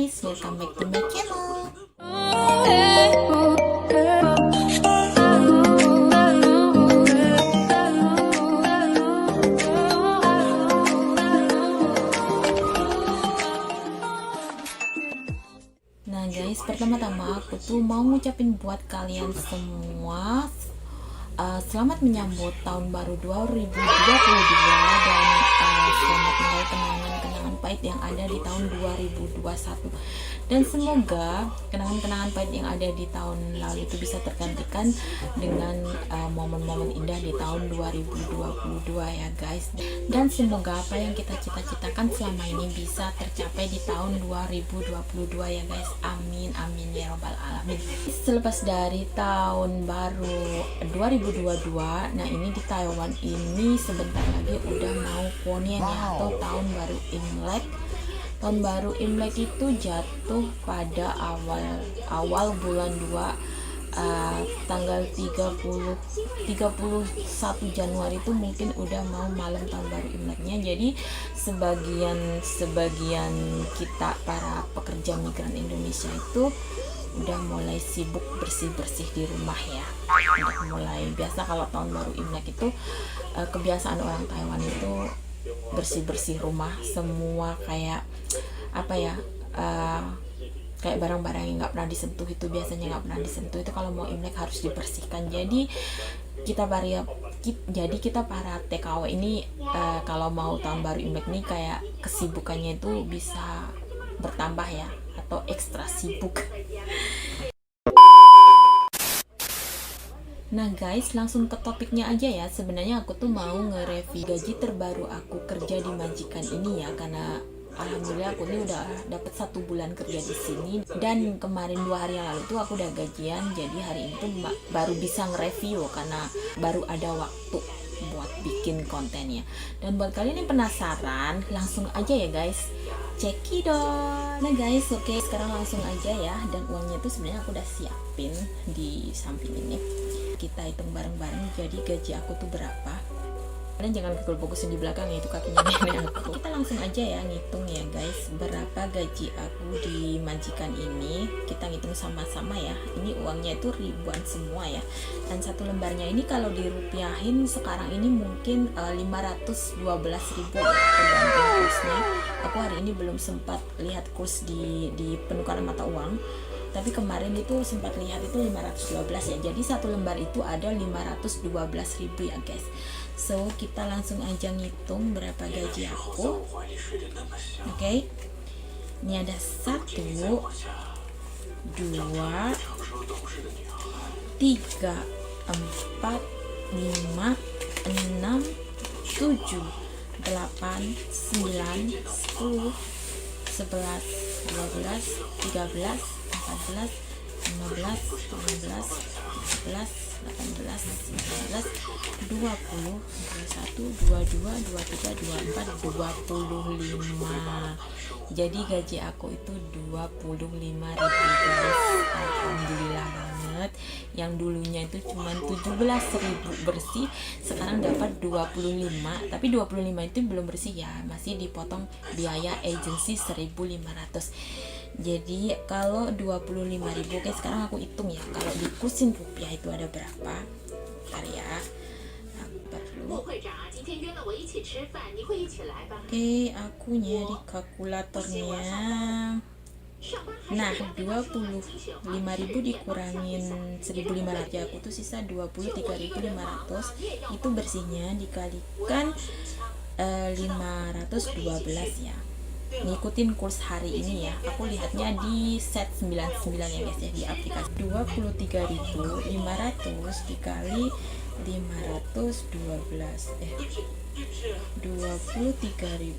guys, welcome back to my channel. Nah guys, pertama-tama aku tuh mau ngucapin buat kalian semua selamat menyambut tahun baru 2022 dan selamat tinggal kenangan-kenangan pahit yang ada di tahun 2021, dan semoga kenangan-kenangan pahit yang ada di tahun lalu itu bisa tergantikan dengan momen-momen indah di tahun 2022 ya guys, dan semoga apa yang kita cita-citakan selama ini bisa tercapai di tahun 2022 ya guys, amin amin ya robbal alamin. Selepas dari tahun baru 2022, nah ini di Taiwan ini sebentar lagi udah mau Kuonian ya, atau tahun baru Imlek. Tahun baru Imlek itu jatuh pada awal bulan 2, tanggal 31 Januari itu mungkin udah mau malam tahun baru Imleknya. Jadi sebagian kita para pekerja migran Indonesia itu udah mulai sibuk bersih-bersih di rumah ya. Udah mulai biasa kalau tahun baru Imlek itu kebiasaan orang Taiwan itu bersih-bersih rumah, semua kayak apa ya, kayak barang-barang yang nggak pernah disentuh itu biasanya nggak pernah disentuh itu kalau mau Imlek harus dibersihkan. Jadi kita para TKW ini kalau mau tahun baru Imlek nih kayak kesibukannya itu bisa bertambah ya, atau ekstra sibuk. Nah guys, langsung ke topiknya aja ya. Sebenarnya aku tuh mau nge-review gaji terbaru aku kerja di majikan ini ya, karena alhamdulillah aku ini udah dapat 1 bulan kerja di sini, dan kemarin 2 hari yang lalu tuh aku udah gajian. Jadi hari ini tuh baru bisa nge-review karena baru ada waktu buat bikin kontennya. Dan buat kalian yang penasaran, langsung aja ya guys, cekidot. Nah guys, oke, sekarang langsung aja ya. Dan uangnya tuh sebenarnya aku udah siapin di samping ini. Kita hitung bareng-bareng jadi gaji aku tuh berapa. Kalian jangan fokusin di belakang ya, itu kakinya nenek aku. Kita langsung aja ya ngitung ya guys, berapa gaji aku di majikan ini. Kita ngitung sama-sama ya. Ini uangnya itu ribuan semua ya. Dan satu lembarnya ini kalau dirupiahin sekarang ini mungkin 512.000 ya, tergantung kursnya. Aku hari ini belum sempat lihat kurs di penukaran mata uang, tapi kemarin itu sempat lihat itu 512 ya. Jadi satu lembar itu ada 512.000 ya guys. So kita langsung aja ngitung berapa gaji aku. Oke. Ini ada 1, 2, 3, 4, 5, 6, 7, 8, 9, 10, 11, 12, 13, 14, 15, 16, 17, 18, 19, 20, 21, 22, 23, 24, 25. Jadi gaji aku itu 25.000 guys. Alhamdulillah banget. Yang dulunya itu cuma 17.000 bersih, sekarang dapat 25. Tapi 25 itu belum bersih ya, masih dipotong biaya agensi 1.500. Jadi kalau 25.000, oke, sekarang aku hitung ya. Kalau dikursin rupiah itu ada berapa? Bentar ya. Oke, aku nyari kalkulatornya. Nah, 25.000 dikurangin 1.500 ya, aku tuh sisa 23.500. Itu bersihnya dikalikan 512 ya. Ngikutin kurs hari ini ya. Aku lihatnya di set 99 ya guys ya, di aplikasi. 23.500 dikali 512 23.500 dikali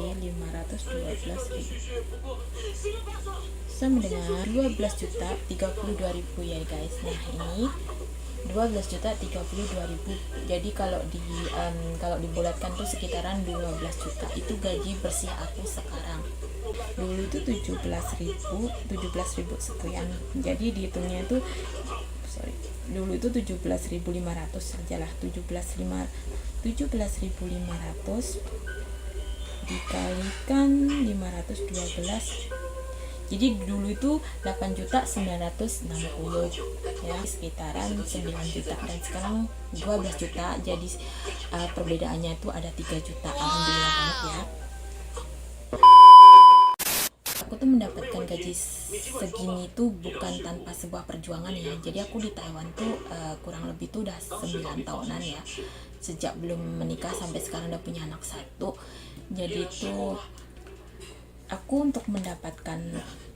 512.000 sama dengan 12.032.000 ya guys. Nah ini 12.032.000. Jadi kalau dibulatkan tuh sekitaran 12 juta. Itu gaji bersih aku sekarang. Dulu itu 17.000 sekian. Jadi dihitungnya itu dulu itu 17.500 sajalah. 17.500 dikalikan 512, jadi dulu itu 8.960 ya, sekitaran 9 juta, dan sekarang 12 juta. Jadi perbedaannya itu ada 3 juta. Alhamdulillah banget ya. Aku tuh mendapatkan gaji segini tuh bukan tanpa sebuah perjuangan ya. Jadi aku di Taiwan tuh kurang lebih tuh udah 9 tahunan ya, sejak belum menikah sampai sekarang udah punya anak 1. Jadi tuh aku untuk mendapatkan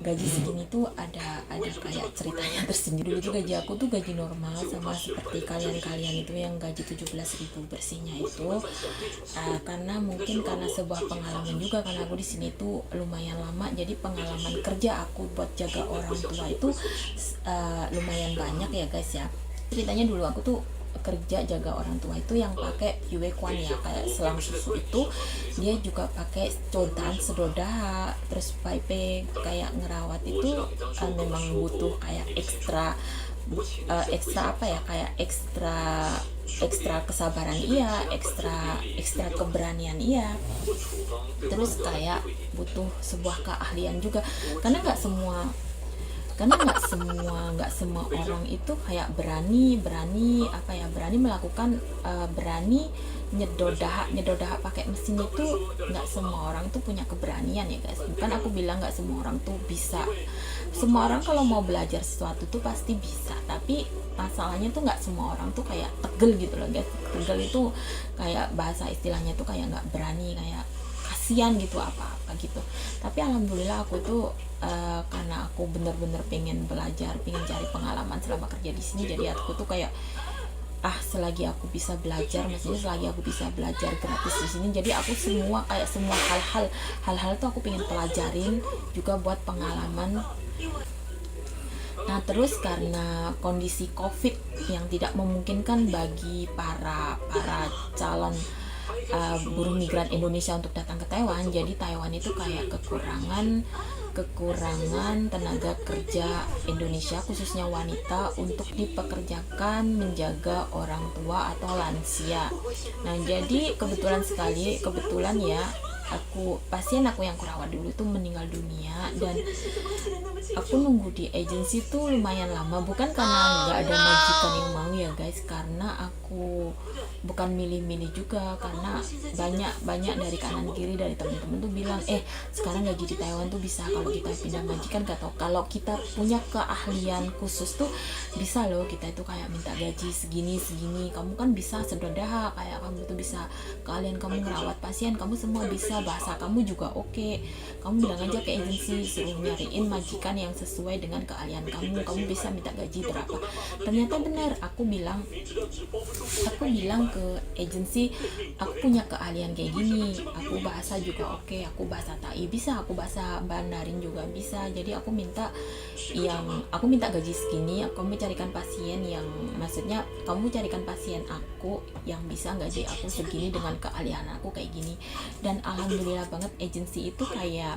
gaji segini tuh ada kayak ceritanya tersendiri. Dulu tuh gaji aku tuh gaji normal, sama seperti kalian itu yang gaji 17.000 bersihnya itu, karena mungkin karena sebuah pengalaman juga, karena aku di sini tuh lumayan lama, jadi pengalaman kerja aku buat jaga orang tua itu lumayan banyak ya guys ya. Ceritanya dulu aku tuh kerja jaga orang tua itu yang pakai Yue Kwan ya, kayak selang susu itu dia juga pakai contan sedodah, terus pipe kayak ngerawat itu memang butuh kayak ekstra apa ya, kayak ekstra kesabaran iya, ekstra keberanian iya, terus kayak butuh sebuah keahlian juga, karena nggak semua orang itu kayak berani melakukan berani nyedodah pakai mesin itu. Nggak semua orang tuh punya keberanian ya guys. Bukan aku bilang nggak semua orang tuh bisa. Semua orang kalau mau belajar sesuatu tuh pasti bisa, tapi masalahnya tuh nggak semua orang tuh kayak tegel gitu loh guys. Tegel itu kayak bahasa istilahnya tuh kayak nggak berani, kayak kasihan gitu apa-apa gitu. Tapi alhamdulillah aku tuh karena aku bener-bener pengen belajar, pengen cari pengalaman selama kerja di sini, jadi aku tuh kayak selagi aku bisa belajar, maksudnya selagi aku bisa belajar gratis di sini, jadi aku semua hal-hal tuh aku pengen pelajarin juga buat pengalaman. Nah terus karena kondisi COVID yang tidak memungkinkan bagi para calon buruh migran Indonesia untuk datang ke Taiwan, jadi Taiwan itu kayak kekurangan tenaga kerja Indonesia, khususnya wanita, untuk dipekerjakan menjaga orang tua atau lansia. Nah jadi kebetulan ya, pasien aku yang kurawat dulu itu meninggal dunia, dan aku nunggu di agensi tuh lumayan lama, bukan karena nggak ada majikan yang mau ya guys, karena aku bukan milih-milih juga, karena banyak dari kanan kiri dari temen-temen tuh bilang sekarang gaji di Taiwan tuh bisa kalau kita pindah majikan, atau kalau kita punya keahlian khusus tuh bisa loh, kita itu kayak minta gaji segini, kamu kan bisa sedodah, kayak kamu tuh bisa, kalian kamu ngerawat pasien, kamu semua bisa, bahasa kamu juga oke, kamu bilang aja ke agensi suruh nyariin majikan yang sesuai dengan keahlian kamu bisa minta gaji berapa. Ternyata benar, aku bilang ke agensi aku punya keahlian kayak gini, aku bahasa juga oke, aku bahasa Tai bisa, aku bahasa Mandarin juga bisa, jadi aku minta gaji segini, kamu carikan pasien yang, maksudnya kamu carikan pasien aku yang bisa gaji aku segini dengan keahlian aku kayak gini. Dan alhamdulillah banget agensi itu kayak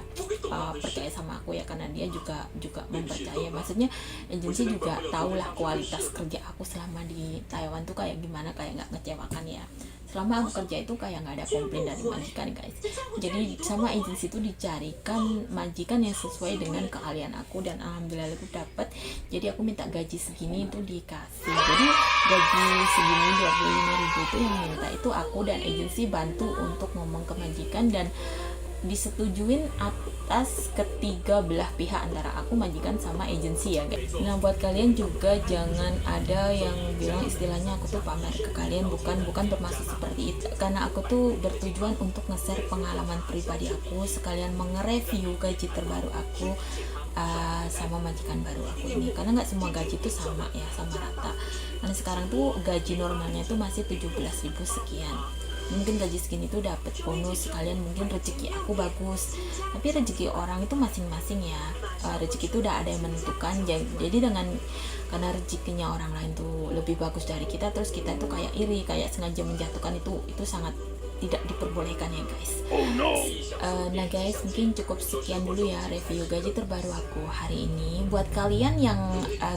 percaya sama aku ya, karena dia juga mempercaya, maksudnya agensi juga tahulah kualitas kerja aku selama di Taiwan tuh kayak gimana, kayak nggak ngecewakan ya. Selama aku kerja itu kayak nggak ada komplain dari majikan guys. Jadi sama agensi itu dicarikan majikan yang sesuai dengan keahlian aku, dan alhamdulillah aku dapat. Jadi aku minta gaji segini itu dikasih. Jadi gaji segini 25.000 itu yang minta itu aku, dan agensi bantu untuk ngomong ke majikan dan disetujuin atas ketiga belah pihak, antara aku, majikan, sama agensi ya guys. Nah buat kalian juga jangan ada yang bilang istilahnya aku tuh pamer ke kalian, bukan bermaksud seperti itu, karena aku tuh bertujuan untuk nge-share pengalaman pribadi aku, sekalian nge-review gaji terbaru aku sama majikan baru aku ini, karena nggak semua gaji tuh sama ya, sama rata. Karena sekarang tuh gaji normalnya tuh masih 17.000 sekian. Mungkin gaji segini tuh dapat bonus, sekalian mungkin rezeki aku bagus, tapi rezeki orang itu masing-masing ya. Rezeki itu udah ada yang menentukan, jadi karena rezekinya orang lain tuh lebih bagus dari kita, terus kita tuh kayak iri, kayak sengaja menjatuhkan, itu sangat tidak diperbolehkan ya guys. Nah guys, mungkin cukup sekian dulu ya review gaji terbaru aku hari ini. Buat kalian yang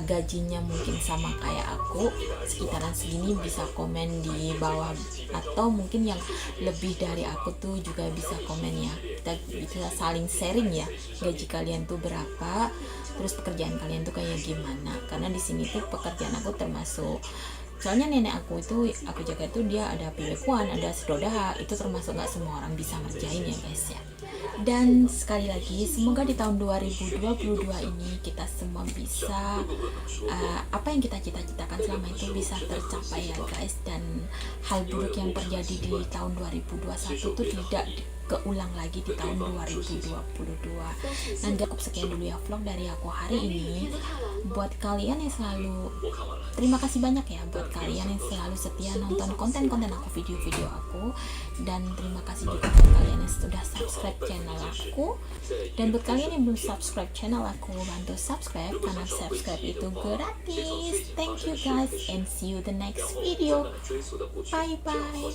gajinya mungkin sama kayak aku, sekitaran segini, bisa komen di bawah, atau mungkin yang lebih dari aku tuh juga bisa komen ya. Kita bisa saling sharing ya, gaji kalian tuh berapa, terus pekerjaan kalian tuh kayak gimana. Karena di sini tuh pekerjaan aku termasuk, soalnya nenek aku itu aku jaga itu dia ada piwekuan, ada sedodah, itu termasuk nggak semua orang bisa ngerjain ya guys ya. Dan sekali lagi semoga di tahun 2022 ini kita semua bisa apa yang kita cita-citakan selama itu bisa tercapai ya guys, dan hal buruk yang terjadi di tahun 2021 itu tidak keulang lagi di tahun 2022. Dan cukup sekian dulu ya vlog dari aku hari ini. Buat kalian yang selalu, terima kasih banyak ya buat kalian yang selalu setia nonton konten-konten aku, video-video aku. Dan terima kasih juga buat kalian yang sudah subscribe channel aku. Dan buat kalian yang belum subscribe channel aku, bantu subscribe karena subscribe itu gratis. Thank you guys and see you the next video. Bye bye.